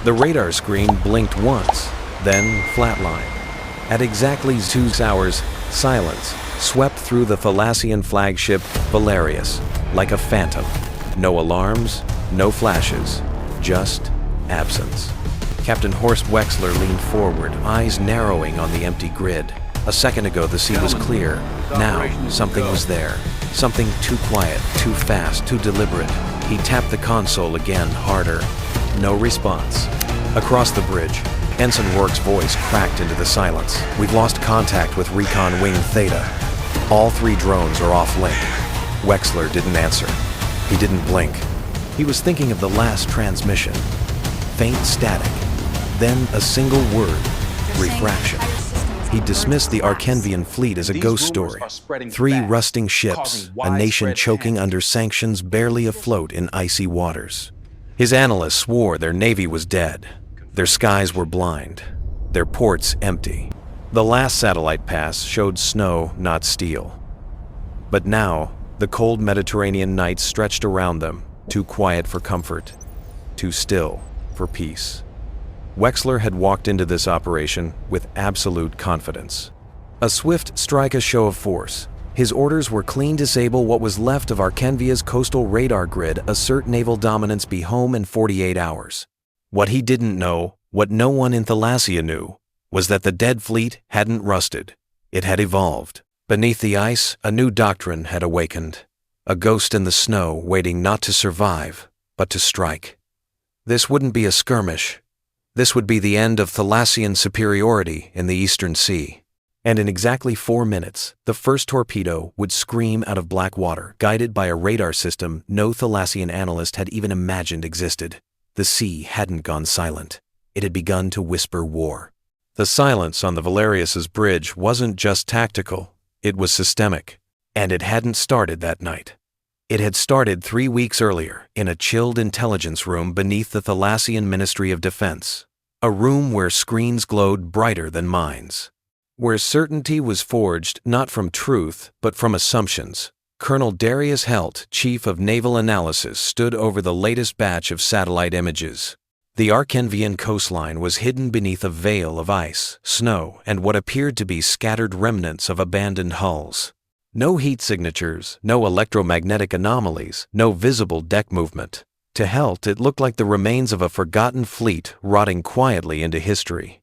The radar screen blinked once, then flatlined. At exactly 2 hours, silence swept through the Thalassian flagship Valerius like a phantom. No alarms, no flashes, just absence. Captain Horst Wexler leaned forward, eyes narrowing on the empty grid. A second ago, the sea was clear. Now, something was there. Something too quiet, too fast, too deliberate. He tapped the console again, harder. No response. Across the bridge, Ensign Rourke's voice cracked into the silence. We've lost contact with Recon Wing Theta. All 3 drones are off-link. Wexler didn't answer. He didn't blink. He was thinking of the last transmission. Faint static. Then a single word. Refraction. He dismissed the Arkenvian fleet as a ghost story. 3 rusting ships, a nation choking under sanctions barely afloat in icy waters. His analysts swore their navy was dead. Their skies were blind. Their ports empty. The last satellite pass showed snow, not steel. But now, the cold Mediterranean night stretched around them, too quiet for comfort, too still for peace. Wexler had walked into this operation with absolute confidence. A swift strike, a show of force. His orders were clean disable what was left of Arkenvia's coastal radar grid, assert naval dominance, be home in 48 hours. What he didn't know, what no one in Thalassia knew, was that the dead fleet hadn't rusted. It had evolved. Beneath the ice, a new doctrine had awakened. A ghost in the snow waiting not to survive, but to strike. This wouldn't be a skirmish. This would be the end of Thalassian superiority in the Eastern Sea. And in exactly 4 minutes, the first torpedo would scream out of black water, guided by a radar system no Thalassian analyst had even imagined existed. The sea hadn't gone silent. It had begun to whisper war. The silence on the Valerius's bridge wasn't just tactical, it was systemic. And it hadn't started that night. It had started 3 weeks earlier in a chilled intelligence room beneath the Thalassian Ministry of Defense. A room where screens glowed brighter than minds. Where certainty was forged not from truth, but from assumptions. Colonel Darius Helt, Chief of Naval Analysis, stood over the latest batch of satellite images. The Arkenvian coastline was hidden beneath a veil of ice, snow, and what appeared to be scattered remnants of abandoned hulls. No heat signatures, no electromagnetic anomalies, no visible deck movement. To Helt, it looked like the remains of a forgotten fleet rotting quietly into history.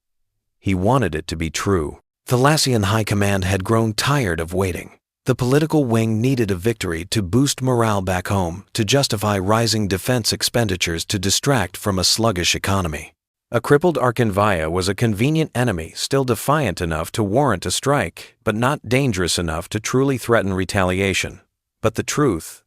He wanted it to be true. Thalassian High Command had grown tired of waiting. The political wing needed a victory to boost morale back home, to justify rising defense expenditures, to distract from a sluggish economy. A crippled Arkenvia was a convenient enemy, still defiant enough to warrant a strike, but not dangerous enough to truly threaten retaliation. But the truth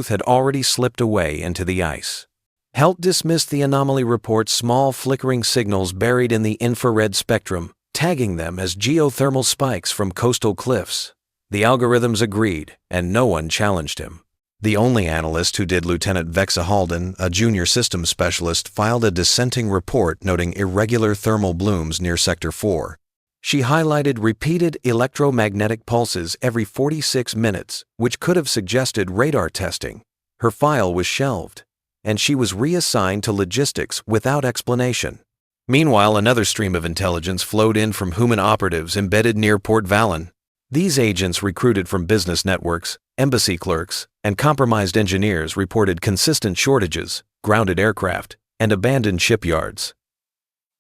had already slipped away into the ice. Helt dismissed the anomaly report's small flickering signals buried in the infrared spectrum, tagging them as geothermal spikes from coastal cliffs. The algorithms agreed, and no one challenged him. The only analyst who did, Lieutenant Vexa Halden, a junior systems specialist, filed a dissenting report noting irregular thermal blooms near Sector 4. She highlighted repeated electromagnetic pulses every 46 minutes, which could have suggested radar testing. Her file was shelved, and she was reassigned to logistics without explanation. Meanwhile, another stream of intelligence flowed in from human operatives embedded near Port Vallon. These agents, recruited from business networks, embassy clerks, and compromised engineers, reported consistent shortages, grounded aircraft, and abandoned shipyards.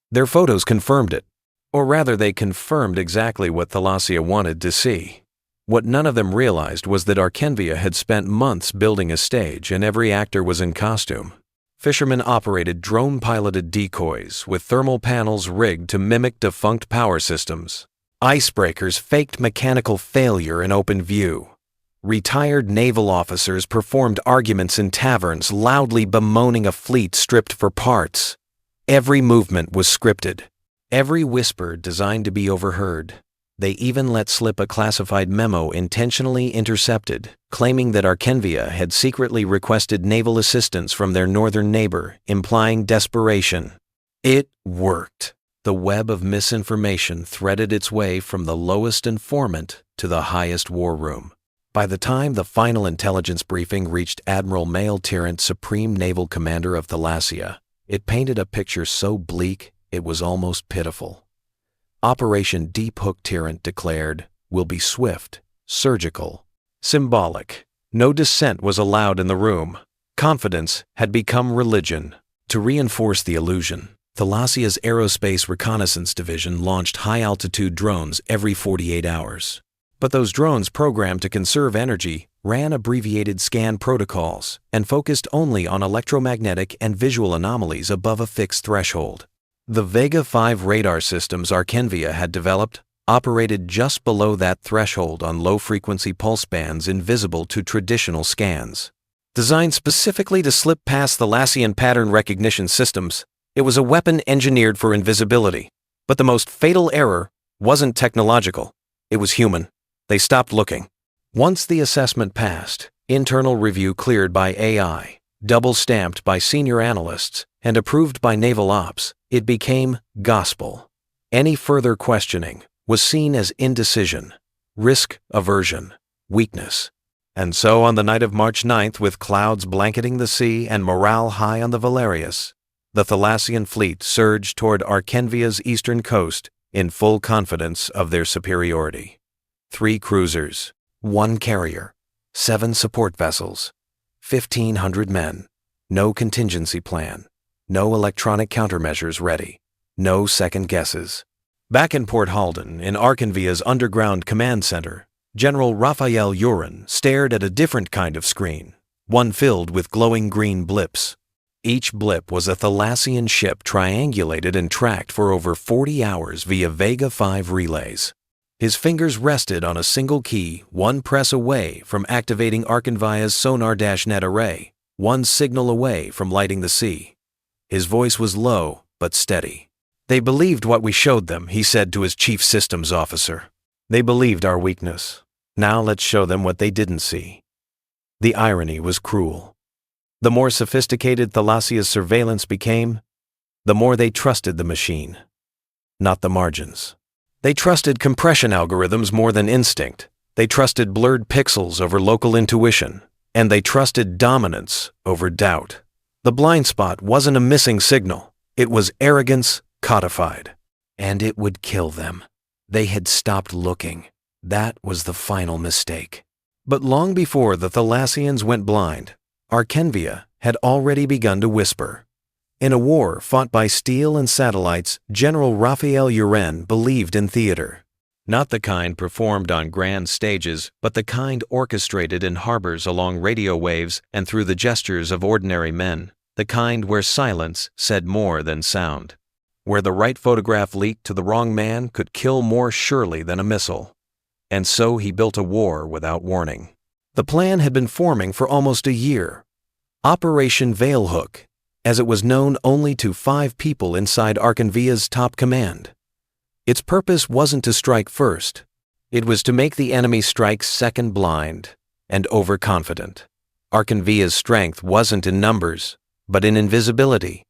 Their photos confirmed it. Or rather, they confirmed exactly what Thalassia wanted to see. What none of them realized was that Arkenvia had spent months building a stage, and every actor was in costume. Fishermen operated drone-piloted decoys with thermal panels rigged to mimic defunct power systems. Icebreakers faked mechanical failure in open view. Retired naval officers performed arguments in taverns, loudly bemoaning a fleet stripped for parts. Every movement was scripted. Every whisper designed to be overheard. They even let slip a classified memo intentionally intercepted, claiming that Arkenvia had secretly requested naval assistance from their northern neighbor, implying desperation. It worked. The web of misinformation threaded its way from the lowest informant to the highest war room. By the time the final intelligence briefing reached Admiral Mael Tyrant, Supreme Naval Commander of Thalassia, It painted a picture so bleak it was almost pitiful. Operation Deep Hook Tyrant declared, will be swift, surgical, symbolic. No dissent was allowed in the room. Confidence had become religion. To reinforce the illusion, Thalasia's Aerospace Reconnaissance Division launched high-altitude drones every 48 hours. But those drones, programmed to conserve energy, ran abbreviated scan protocols and focused only on electromagnetic and visual anomalies above a fixed threshold. The Vega 5 radar systems Arkenvia had developed operated just below that threshold on low-frequency pulse bands invisible to traditional scans. Designed specifically to slip past Thalassian pattern recognition systems, it was a weapon engineered for invisibility. But the most fatal error wasn't technological, it was human. They stopped looking. Once the assessment passed, internal review cleared by AI, double-stamped by senior analysts, and approved by naval ops, it became gospel. Any further questioning was seen as indecision, risk aversion, weakness. And so on the night of March 9th, with clouds blanketing the sea and morale high on the Valerius, the Thalassian fleet surged toward Arkenvia's eastern coast in full confidence of their superiority. 3 cruisers, 1 carrier, 7 support vessels, 1,500 men, no contingency plan, no electronic countermeasures ready, no second guesses. Back in Port Halden, in Arkenvia's underground command center, General Raphael Urin stared at a different kind of screen, one filled with glowing green blips. Each blip was a Thalassian ship triangulated and tracked for over 40 hours via Vega 5 relays. His fingers rested on a single key, one press away from activating Arkenvia's sonar-net array, one signal away from lighting the sea. His voice was low but steady. They believed what we showed them, he said to his chief systems officer. They believed our weakness. Now let's show them what they didn't see. The irony was cruel. The more sophisticated Thalassia's surveillance became, the more they trusted the machine, not the margins. They trusted compression algorithms more than instinct. They trusted blurred pixels over local intuition. And they trusted dominance over doubt. The blind spot wasn't a missing signal. It was arrogance codified. And it would kill them. They had stopped looking. That was the final mistake. But long before the Thalassians went blind, Arkenvia had already begun to whisper. In a war fought by steel and satellites, General Raphael Urin believed in theater. Not the kind performed on grand stages, but the kind orchestrated in harbors along radio waves and through the gestures of ordinary men, the kind where silence said more than sound. Where the right photograph leaked to the wrong man could kill more surely than a missile. And so he built a war without warning. The plan had been forming for almost a year. Operation Veilhook, as it was known only to 5 people inside Arkenvia's top command. Its purpose wasn't to strike first. It was to make the enemy strike second blind and overconfident. Arkenvia's strength wasn't in numbers, but in invisibility.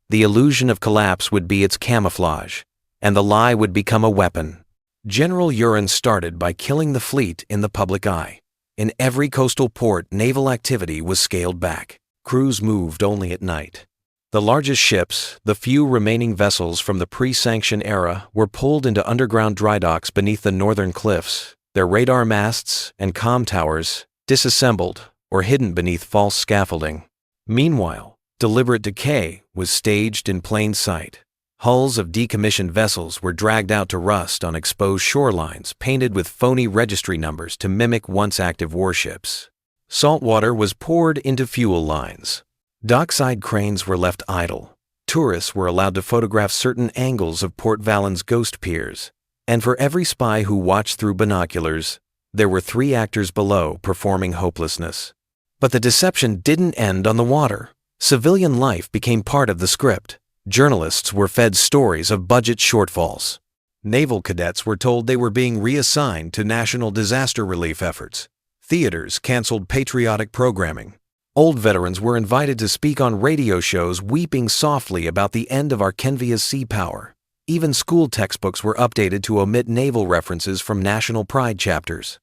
The illusion of collapse would be its camouflage, and the lie would become a weapon. General Urin started by killing the fleet in the public eye. In every coastal port, naval activity was scaled back. Crews moved only at night. The largest ships, the few remaining vessels from the pre-sanction era, were pulled into underground dry docks beneath the northern cliffs, their radar masts and comm towers disassembled or hidden beneath false scaffolding. Meanwhile, deliberate decay was staged in plain sight. Hulls of decommissioned vessels were dragged out to rust on exposed shorelines painted with phony registry numbers to mimic once active warships. Salt water was poured into fuel lines. Dockside cranes were left idle. Tourists were allowed to photograph certain angles of Port Valon's ghost piers. And for every spy who watched through binoculars, there were 3 actors below performing hopelessness. But the deception didn't end on the water. Civilian life became part of the script. Journalists were fed stories of budget shortfalls. Naval cadets were told they were being reassigned to national disaster relief efforts. Theaters canceled patriotic programming. Old veterans were invited to speak on radio shows weeping softly about the end of Arkenvia's sea power. Even school textbooks were updated to omit naval references from national pride chapters.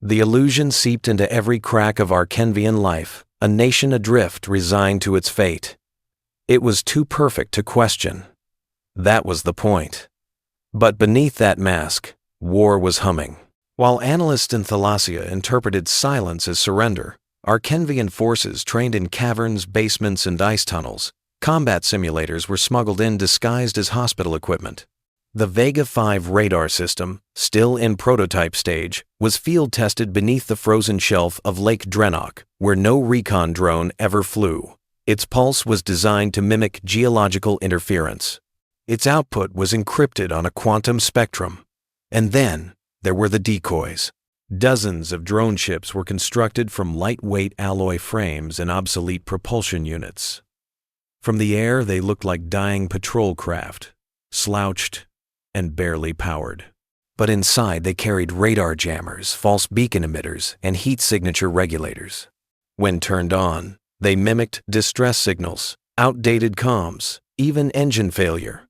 The illusion seeped into every crack of Arkenvian life, a nation adrift resigned to its fate. It was too perfect to question. That was the point. But beneath that mask, war was humming. While analysts in Thalassia interpreted silence as surrender, Arkenvian forces trained in caverns, basements, and ice tunnels, combat simulators were smuggled in disguised as hospital equipment. The Vega 5 radar system, still in prototype stage, was field-tested beneath the frozen shelf of Lake Drenok, where no recon drone ever flew. Its pulse was designed to mimic geological interference. Its output was encrypted on a quantum spectrum. And then, there were the decoys. Dozens of drone ships were constructed from lightweight alloy frames and obsolete propulsion units. From the air, they looked like dying patrol craft, slouched and barely powered. But inside, they carried radar jammers, false beacon emitters, and heat signature regulators. When turned on, they mimicked distress signals, outdated comms, even engine failure.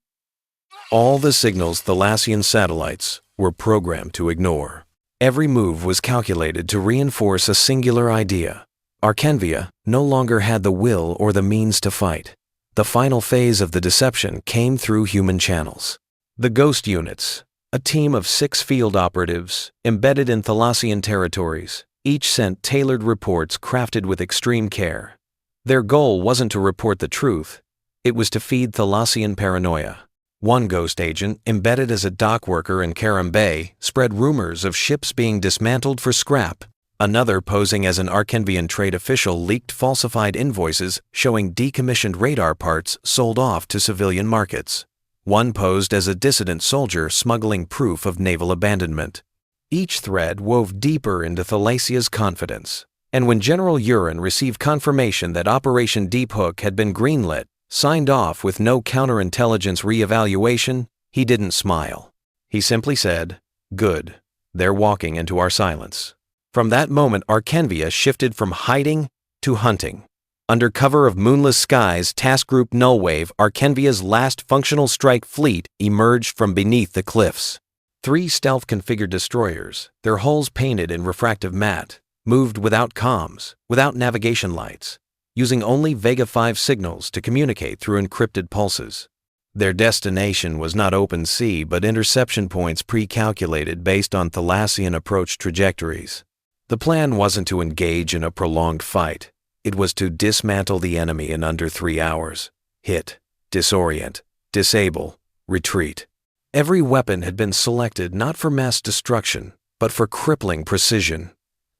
All the signals Thalassian satellites were programmed to ignore. Every move was calculated to reinforce a singular idea. Arkenvia no longer had the will or the means to fight. The final phase of the deception came through human channels. The Ghost Units, a team of 6 field operatives embedded in Thalassian territories, each sent tailored reports crafted with extreme care. Their goal wasn't to report the truth, it was to feed Thalassian paranoia. One ghost agent, embedded as a dock worker in Karam Bay, spread rumors of ships being dismantled for scrap. Another, posing as an Arkenvian trade official, leaked falsified invoices showing decommissioned radar parts sold off to civilian markets. One posed as a dissident soldier smuggling proof of naval abandonment. Each thread wove deeper into Thalassia's confidence. And when General Urin received confirmation that Operation Deep Hook had been greenlit, signed off with no counterintelligence re-evaluation, he didn't smile. He simply said, "Good, they're walking into our silence." From that moment, Arkenvia shifted from hiding to hunting. Under cover of moonless skies, Task Group Nullwave, Arkenvia's last functional strike fleet, emerged from beneath the cliffs. 3 stealth-configured destroyers, their hulls painted in refractive matte, moved without comms, without navigation lights, using only Vega 5 signals to communicate through encrypted pulses. Their destination was not open sea, but interception points pre-calculated based on Thalassian approach trajectories. The plan wasn't to engage in a prolonged fight. It was to dismantle the enemy in under 3 hours. Hit, disorient, disable, retreat. Every weapon had been selected not for mass destruction, but for crippling precision.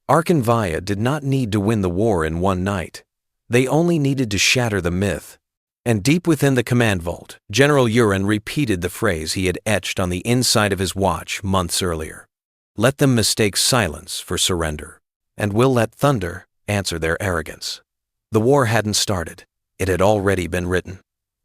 Arkenvia did not need to win the war in one night. They only needed to shatter the myth. And deep within the command vault, General Urin repeated the phrase he had etched on the inside of his watch months earlier. Let them mistake silence for surrender, and we'll let thunder answer their arrogance. The war hadn't started. It had already been written.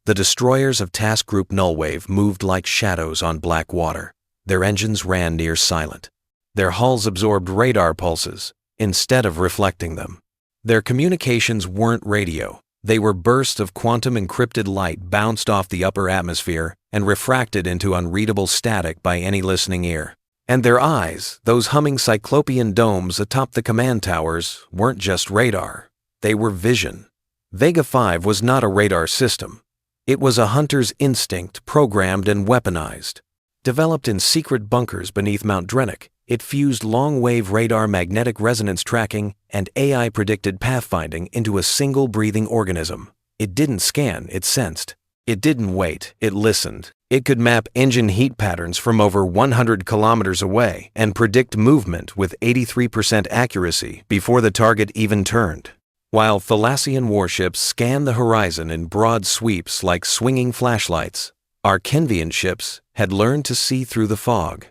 The destroyers of Task Group Nullwave moved like shadows on black water. Their engines ran near silent. Their hulls absorbed radar pulses instead of reflecting them. Their communications weren't radio. They were bursts of quantum encrypted light bounced off the upper atmosphere and refracted into unreadable static by any listening ear. And their eyes, those humming cyclopean domes atop the command towers, weren't just radar. They were vision. Vega 5 was not a radar system. It was a hunter's instinct, programmed and weaponized. Developed in secret bunkers beneath Mount Drenok, it fused long-wave radar magnetic resonance tracking and AI-predicted pathfinding into a single breathing organism. It didn't scan, it sensed. It didn't wait, it listened. It could map engine heat patterns from over 100 kilometers away and predict movement with 83% accuracy before the target even turned. While Thalassian warships scanned the horizon in broad sweeps like swinging flashlights, Arkenvian ships had learned to see through the fog.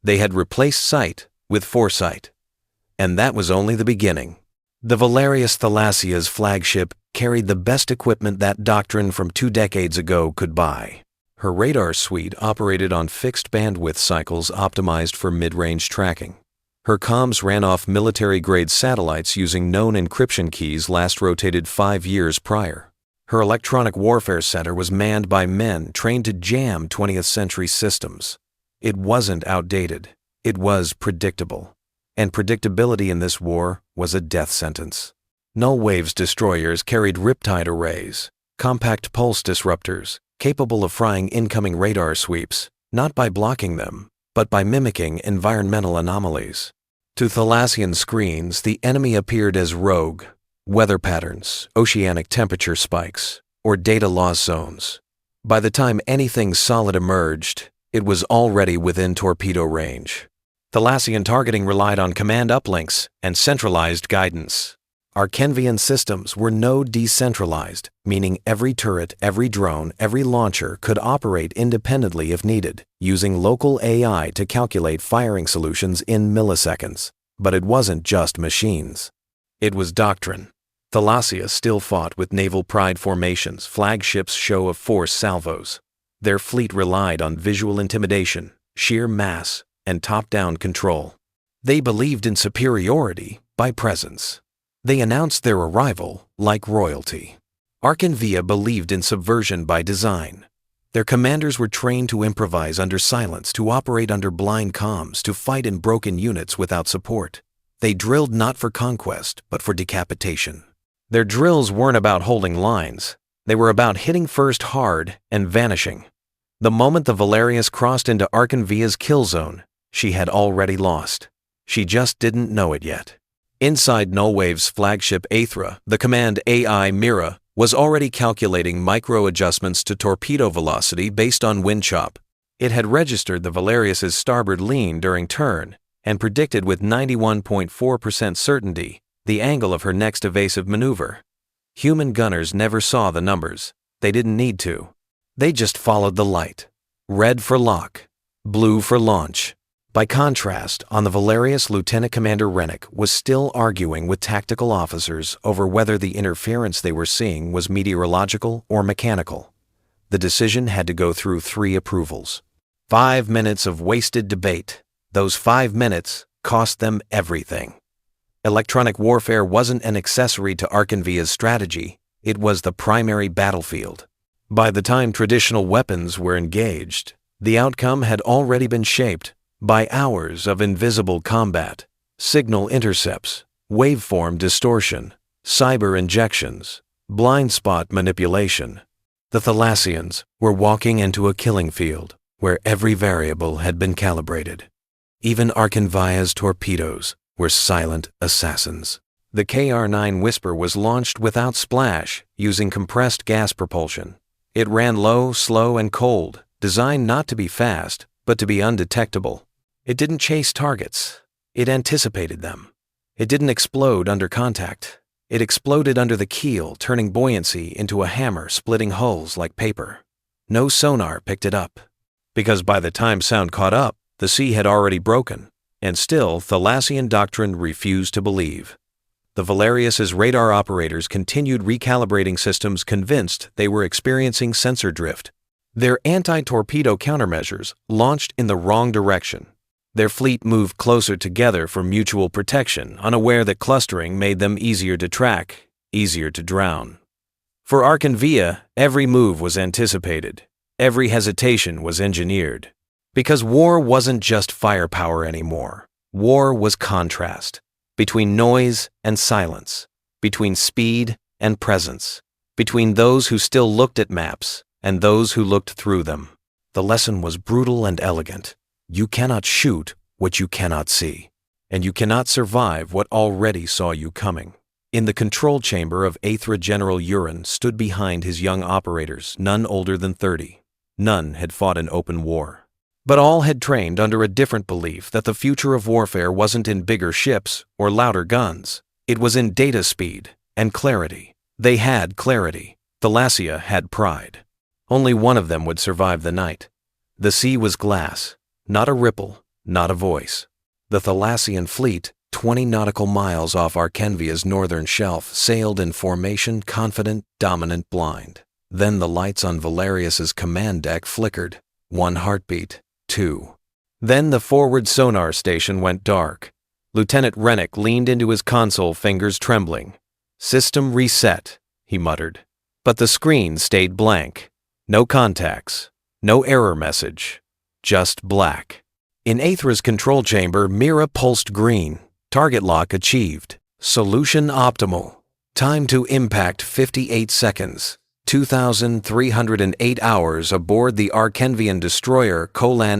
They had replaced sight with foresight. And that was only the beginning. The Valerius Thalassia's flagship carried the best equipment that doctrine from 2 decades ago could buy. Her radar suite operated on fixed bandwidth cycles optimized for mid-range tracking. Her comms ran off military-grade satellites using known encryption keys last rotated 5 years prior. Her electronic warfare center was manned by men trained to jam 20th century systems. It wasn't outdated. It was predictable. And predictability in this war was a death sentence. Nullwave's destroyers carried riptide arrays, compact pulse disruptors, capable of frying incoming radar sweeps, not by blocking them, but by mimicking environmental anomalies. To Thalassian screens, the enemy appeared as rogue, weather patterns, oceanic temperature spikes, or data loss zones. By the time anything solid emerged, it was already within torpedo range. Thalassian targeting relied on command uplinks and centralized guidance. Arkenvian systems were node-decentralized, meaning every turret, every drone, every launcher could operate independently if needed, using local AI to calculate firing solutions in milliseconds. But it wasn't just machines. It was doctrine. Thalassia still fought with naval pride formations, flagships show of force salvos. Their fleet relied on visual intimidation, sheer mass, and top-down control. They believed in superiority by presence. They announced their arrival like royalty. Arkenvia believed in subversion by design. Their commanders were trained to improvise under silence, to operate under blind comms, to fight in broken units without support. They drilled not for conquest, but for decapitation. Their drills weren't about holding lines. They were about hitting first hard and vanishing. The moment the Valerius crossed into Arkenvia's kill zone, she had already lost. She just didn't know it yet. Inside Nullwave's flagship Aethra, the command AI Mira was already calculating micro-adjustments to torpedo velocity based on wind chop. It had registered the Valerius's starboard lean during turn and predicted with 91.4% certainty the angle of her next evasive maneuver. Human gunners never saw the numbers. They didn't need to. They just followed the light. Red for lock, blue for launch. By contrast, on the Valerius, Lieutenant Commander Rennick was still arguing with tactical officers over whether the interference they were seeing was meteorological or mechanical. The decision had to go through 3 approvals. 5 minutes of wasted debate. Those 5 minutes cost them everything. Electronic warfare wasn't an accessory to Arkenvia's strategy, it was the primary battlefield. By the time traditional weapons were engaged, the outcome had already been shaped by hours of invisible combat, signal intercepts, waveform distortion, cyber injections, blind spot manipulation. The Thalassians were walking into a killing field where every variable had been calibrated. Even Arkenvia's torpedoes were silent assassins. The KR-9 Whisper was launched without splash, using compressed gas propulsion. It ran low, slow, and cold, designed not to be fast, but to be undetectable. It didn't chase targets. It anticipated them. It didn't explode under contact. It exploded under the keel, turning buoyancy into a hammer, splitting hulls like paper. No sonar picked it up. Because by the time sound caught up, the sea had already broken, and still Thalassian doctrine refused to believe. The Valerius's radar operators continued recalibrating systems, convinced they were experiencing sensor drift. Their anti-torpedo countermeasures launched in the wrong direction. Their fleet moved closer together for mutual protection, unaware that clustering made them easier to track, easier to drown. For Arkenvia, every move was anticipated. Every hesitation was engineered. Because war wasn't just firepower anymore. War was contrast. Between noise and silence. Between speed and presence. Between those who still looked at maps and those who looked through them. The lesson was brutal and elegant. You cannot shoot what you cannot see, and you cannot survive what already saw you coming. In the control chamber of Aethra, General Uran stood behind his young operators, none older than 30. None had fought in open war. But all had trained under a different belief that the future of warfare wasn't in bigger ships or louder guns. It was in data speed and clarity. They had clarity. Thalassia had pride. Only one of them would survive the night. The sea was glass. Not a ripple, not a voice. The Thalassian fleet, 20 nautical miles off Arkenvia's northern shelf, sailed in formation, confident, dominant, blind. Then the lights on Valerius's command deck flickered. 1 heartbeat, 2. Then the forward sonar station went dark. Lieutenant Rennick leaned into his console, fingers trembling. "System reset," he muttered. But the screen stayed blank. No contacts, no error message. Just black. In Aethra's control chamber, Mira pulsed green. Target lock achieved. Solution optimal. Time to impact 58 seconds. 2,308 hours aboard the Arkenvian destroyer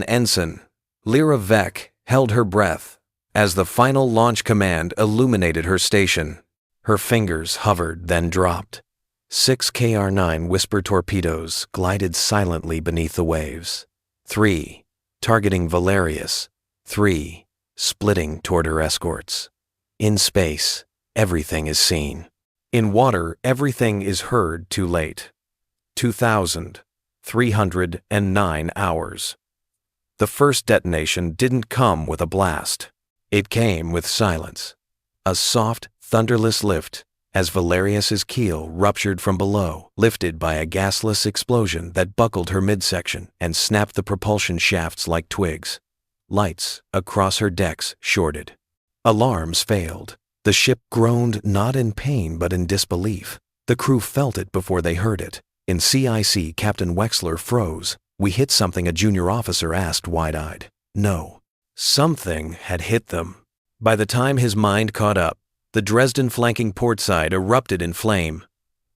Ensign Lyra Vec held her breath as the final launch command illuminated her station. Her fingers hovered, then dropped. 6 KR-9 Whisper torpedoes glided silently beneath the waves. 3, targeting Valerius. 3, splitting toward her escorts. In space, everything is seen. In water, everything is heard too late. 2,309 hours. The first detonation didn't come with a blast. It came with silence. A soft, thunderless lift as Valerius's keel ruptured from below, lifted by a gasless explosion that buckled her midsection and snapped the propulsion shafts like twigs. Lights across her decks shorted. Alarms failed. The ship groaned not in pain but in disbelief. The crew felt it before they heard it. In CIC, Captain Wexler froze. "We hit something," a junior officer asked wide-eyed. No. Something had hit them. By the time his mind caught up, the Dresden flanking port side erupted in flame.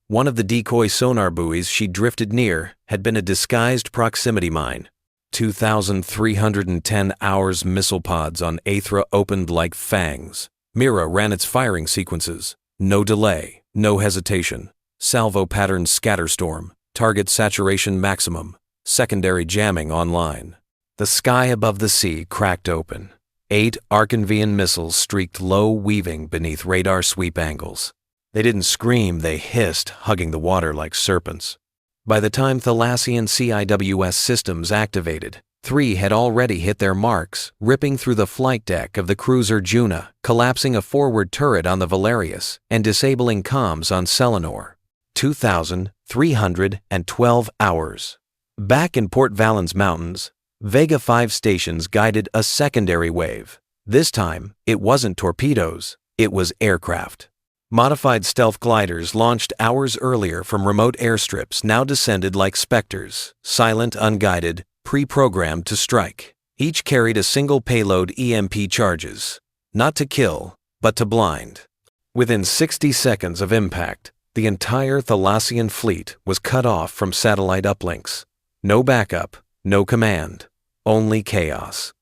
One of the decoy sonar buoys she drifted near had been a disguised proximity mine. 2,310 hours missile pods on Aethra opened like fangs. Mira ran its firing sequences. No delay, no hesitation. Salvo pattern scatterstorm, target saturation maximum, secondary jamming online. The sky above the sea cracked open. 8 Arkenvian missiles streaked low, weaving beneath radar sweep angles. They didn't scream, they hissed, hugging the water like serpents. By the time Thalassian CIWS systems activated, 3 had already hit their marks, ripping through the flight deck of the cruiser Juna, collapsing a forward turret on the Valerius, and disabling comms on Selenor. 2,312 hours. Back in Port Valens Mountains, Vega 5 stations guided a secondary wave. This time, it wasn't torpedoes, it was aircraft. Modified stealth gliders launched hours earlier from remote airstrips now descended like specters, silent, unguided, pre-programmed to strike. Each carried a single payload EMP charges, not to kill, but to blind. Within 60 seconds of impact, the entire Thalassian fleet was cut off from satellite uplinks. No backup, no command, only chaos.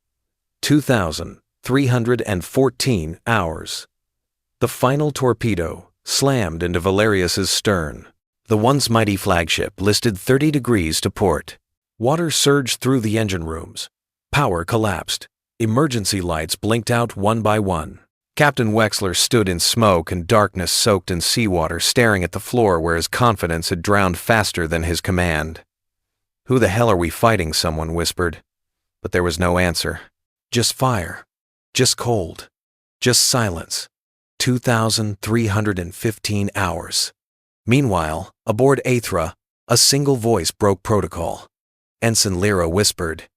2,314 hours. The final torpedo slammed into Valerius's stern. The once mighty flagship listed 30 degrees to port. Water surged through the engine rooms. Power collapsed. Emergency lights blinked out one by one. Captain Wexler stood in smoke and darkness soaked in seawater, staring at the floor where his confidence had drowned faster than his command. "Who the hell are we fighting?" someone whispered. But there was no answer. Just fire. Just cold. Just silence. 2,315 hours. Meanwhile, aboard Aethra, a single voice broke protocol. Ensign Lyra whispered,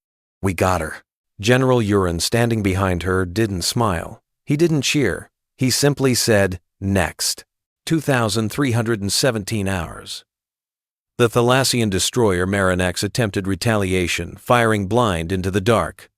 "We got her." General Urin, standing behind her, didn't smile. He didn't cheer. He simply said, "Next." 2,317 hours. The Thalassian destroyer Marinex attempted retaliation, firing blind into the dark,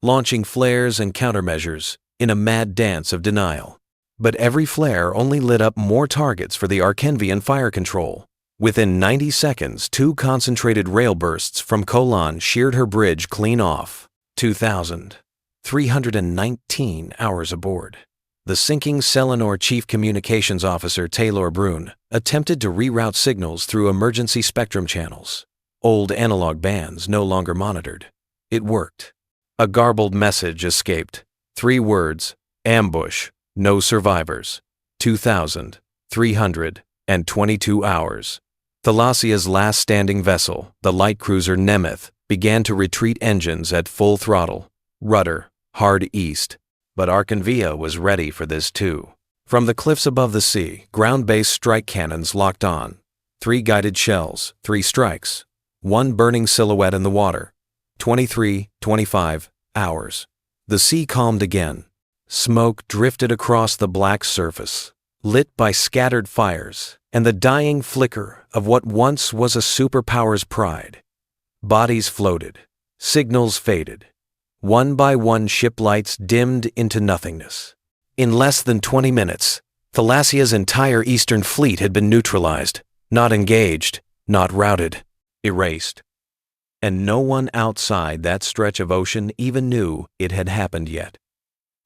launching flares and countermeasures in a mad dance of denial. But every flare only lit up more targets for the Arkenvian fire control. Within 90 seconds, 2 concentrated rail bursts from Colon sheared her bridge clean off. 2,319 hours aboard. The sinking Selenor Chief Communications Officer Taylor Brune attempted to reroute signals through emergency spectrum channels. Old analog bands no longer monitored. It worked. A garbled message escaped. 3 words, ambush, no survivors. 2,322 hours. Thalassia's last standing vessel, the light cruiser Nemeth, began to retreat, engines at full throttle, rudder hard east. But Arkenvia was ready for this too. From the cliffs above the sea, ground-based strike cannons locked on. 3 guided shells, 3 strikes, 1 burning silhouette in the water. 23-25 hours. The sea calmed again. Smoke drifted across the black surface, lit by scattered fires and the dying flicker of what once was a superpower's pride. Bodies floated. Signals faded. One by one, ship lights dimmed into nothingness. In less than 20 minutes, Thalassia's entire eastern fleet had been neutralized. Not engaged, not routed, erased. And no one outside that stretch of ocean even knew it had happened yet.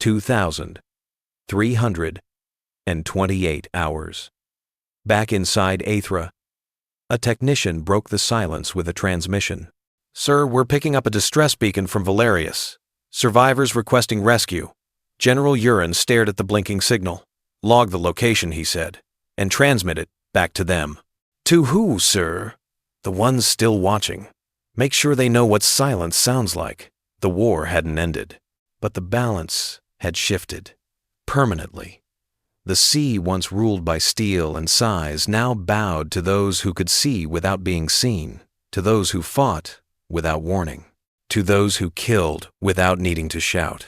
2,328 hours. Back inside Aethra, a technician broke the silence with a transmission. "Sir, we're picking up a distress beacon from Valerius. Survivors requesting rescue." General Urin stared at the blinking signal. "Log the location," he said, "and transmit it back to them." "To who, sir?" "The ones still watching. Make sure they know what silence sounds like." The war hadn't ended, but the balance had shifted permanently. The sea, once ruled by steel and size, now bowed to those who could see without being seen, to those who fought without warning, to those who killed without needing to shout.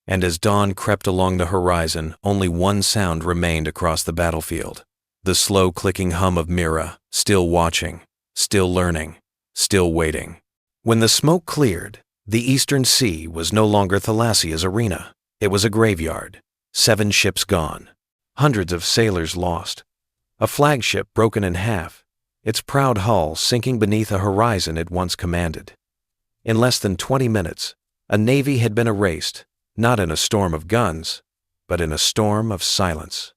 And as dawn crept along the horizon, only one sound remained across the battlefield: the slow clicking hum of Mira, still watching, still learning, still waiting. When the smoke cleared, the Eastern Sea was no longer Thalassia's arena. It was a graveyard. 7 ships gone. Hundreds of sailors lost. A flagship broken in half, its proud hull sinking beneath a horizon it once commanded. In less than 20 minutes, a navy had been erased, not in a storm of guns, but in a storm of silence.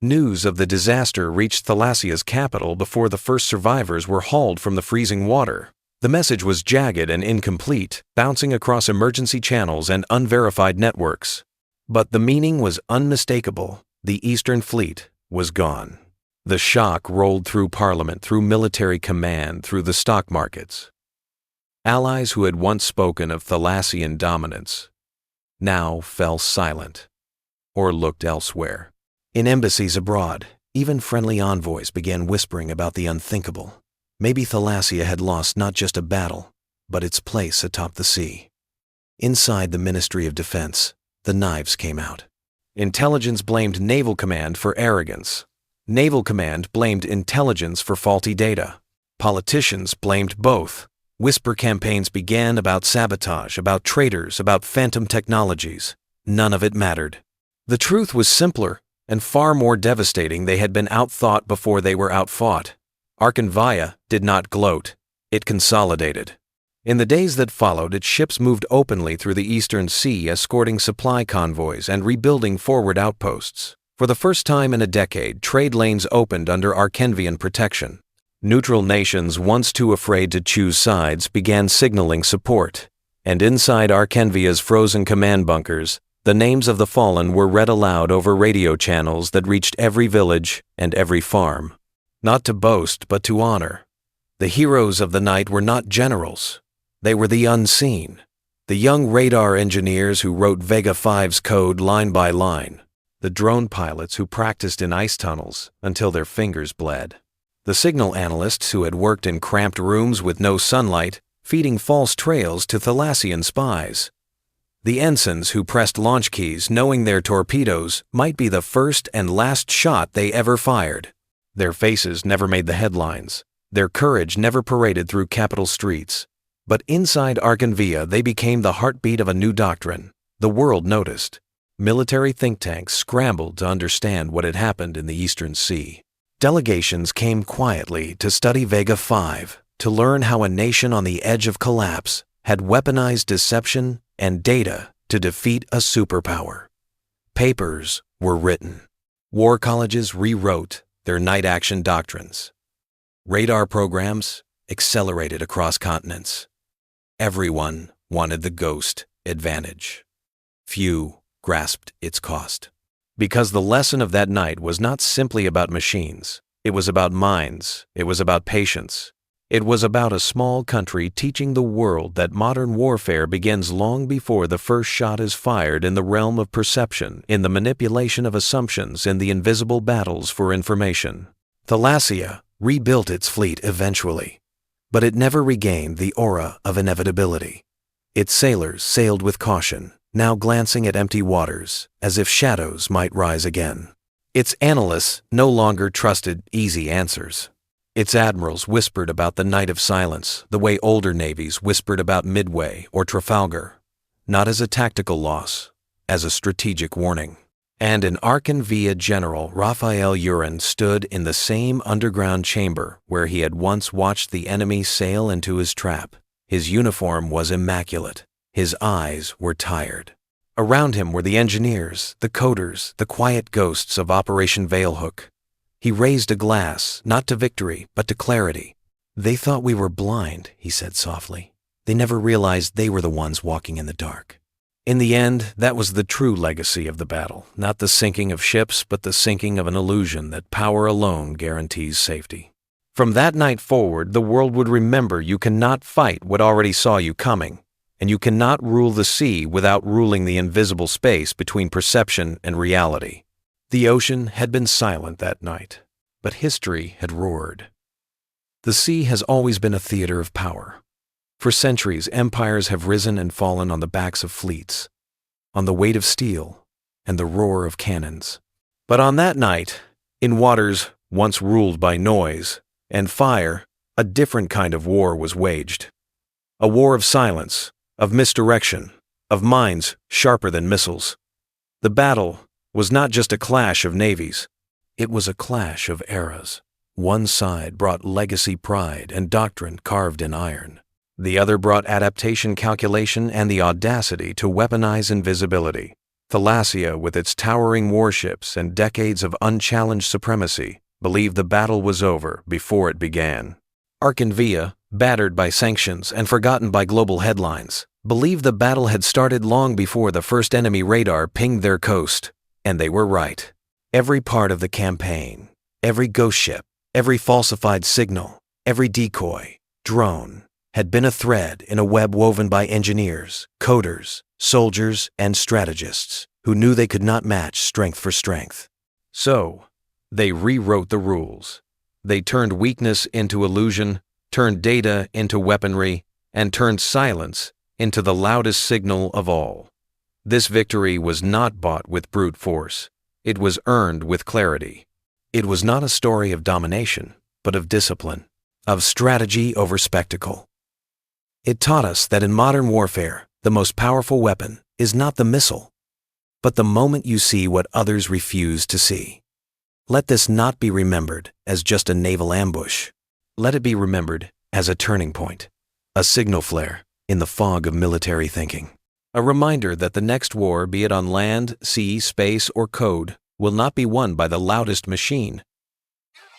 News of the disaster reached Thalassia's capital before the first survivors were hauled from the freezing water. The message was jagged and incomplete, bouncing across emergency channels and unverified networks. But the meaning was unmistakable. The Eastern Fleet was gone. The shock rolled through Parliament, through military command, through the stock markets. Allies who had once spoken of Thalassian dominance now fell silent or looked elsewhere. In embassies abroad, even friendly envoys began whispering about the unthinkable. Maybe Thalassia had lost not just a battle, but its place atop the sea. Inside the Ministry of Defense, the knives came out. Intelligence blamed Naval Command for arrogance. Naval Command blamed intelligence for faulty data. Politicians blamed both. Whisper campaigns began about sabotage, about traitors, about phantom technologies. None of it mattered. The truth was simpler and far more devastating. They had been outthought before they were outfought. WWII did not gloat. It consolidated. In the days that followed, its ships moved openly through the Eastern Sea, escorting supply convoys and rebuilding forward outposts. For the first time in a decade, trade lanes opened under Arkenvian protection. Neutral nations, once too afraid to choose sides, began signaling support. And inside Arkenvia's frozen command bunkers, the names of the fallen were read aloud over radio channels that reached every village and every farm. Not to boast, but to honor. The heroes of the night were not generals. They were the unseen, the young radar engineers who wrote Vega 5's code line by line, the drone pilots who practiced in ice tunnels until their fingers bled, the signal analysts who had worked in cramped rooms with no sunlight, feeding false trails to Thalassian spies, the ensigns who pressed launch keys knowing their torpedoes might be the first and last shot they ever fired. Their faces never made the headlines, their courage never paraded through capital streets. But inside Arkenvia, they became the heartbeat of a new doctrine. The world noticed. Military think tanks scrambled to understand what had happened in the Eastern Sea. Delegations came quietly to study Vega 5, to learn how a nation on the edge of collapse had weaponized deception and data to defeat a superpower. Papers were written. War colleges rewrote their night action doctrines. Radar programs accelerated across continents. Everyone wanted the ghost advantage. Few grasped its cost. Because the lesson of that night was not simply about machines. It was about minds. It was about patience. It was about a small country teaching the world that modern warfare begins long before the first shot is fired, in the realm of perception, in the manipulation of assumptions, in the invisible battles for information. Thalassia rebuilt its fleet eventually. But it never regained the aura of inevitability. Its sailors sailed with caution, now glancing at empty waters, as if shadows might rise again. Its analysts no longer trusted easy answers. Its admirals whispered about the night of silence, the way older navies whispered about Midway or Trafalgar, not as a tactical loss, as a strategic warning. And an Arkanvia general, Raphael Urin, stood in the same underground chamber where he had once watched the enemy sail into his trap. His uniform was immaculate. His eyes were tired. Around him were the engineers, the coders, the quiet ghosts of Operation Veilhook. He raised a glass, not to victory, but to clarity. "They thought we were blind," he said softly. "They never realized they were the ones walking in the dark." In the end, that was the true legacy of the battle, not the sinking of ships, but the sinking of an illusion that power alone guarantees safety. From that night forward, the world would remember you cannot fight what already saw you coming, and you cannot rule the sea without ruling the invisible space between perception and reality. The ocean had been silent that night, but history had roared. The sea has always been a theater of power. For centuries, empires have risen and fallen on the backs of fleets, on the weight of steel and the roar of cannons. But on that night, in waters once ruled by noise and fire, a different kind of war was waged. A war of silence, of misdirection, of minds sharper than missiles. The battle was not just a clash of navies. It was a clash of eras. One side brought legacy pride and doctrine carved in iron. The other brought adaptation calculation and the audacity to weaponize invisibility. Thalassia, with its towering warships and decades of unchallenged supremacy, believed the battle was over before it began. Arkanvia, battered by sanctions and forgotten by global headlines, believed the battle had started long before the first enemy radar pinged their coast. And they were right. Every part of the campaign, every ghost ship, every falsified signal, every decoy, drone, had been a thread in a web woven by engineers, coders, soldiers, and strategists who knew they could not match strength for strength. So, they rewrote the rules. They turned weakness into illusion, turned data into weaponry, and turned silence into the loudest signal of all. This victory was not bought with brute force. It was earned with clarity. It was not a story of domination, but of discipline, of strategy over spectacle. It taught us that in modern warfare, the most powerful weapon is not the missile, but the moment you see what others refuse to see. Let this not be remembered as just a naval ambush. Let it be remembered as a turning point, a signal flare in the fog of military thinking. A reminder that the next war, be it on land, sea, space, or code, will not be won by the loudest machine,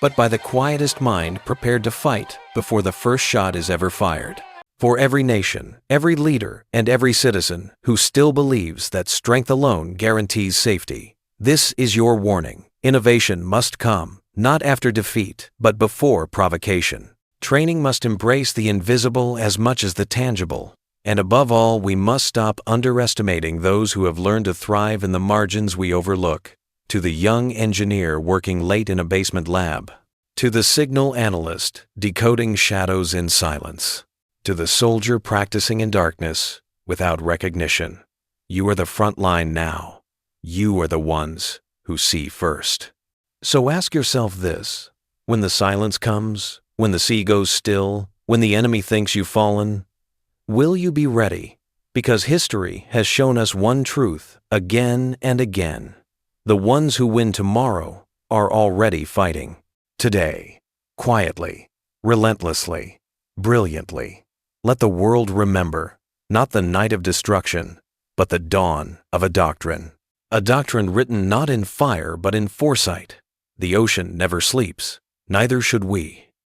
but by the quietest mind prepared to fight before the first shot is ever fired. For every nation, every leader, and every citizen who still believes that strength alone guarantees safety, this is your warning. Innovation must come, not after defeat, but before provocation. Training must embrace the invisible as much as the tangible. And above all, we must stop underestimating those who have learned to thrive in the margins we overlook. To the young engineer working late in a basement lab, to the signal analyst decoding shadows in silence, to the soldier practicing in darkness without recognition, you are the front line now. You are the ones who see first. So ask yourself this: when the silence comes, when the sea goes still, when the enemy thinks you've fallen, will you be ready? Because history has shown us one truth again and again. The ones who win tomorrow are already fighting today, quietly, relentlessly, brilliantly. Let the world remember, not the night of destruction, but the dawn of a doctrine written not in fire but in foresight. The ocean never sleeps, neither should we.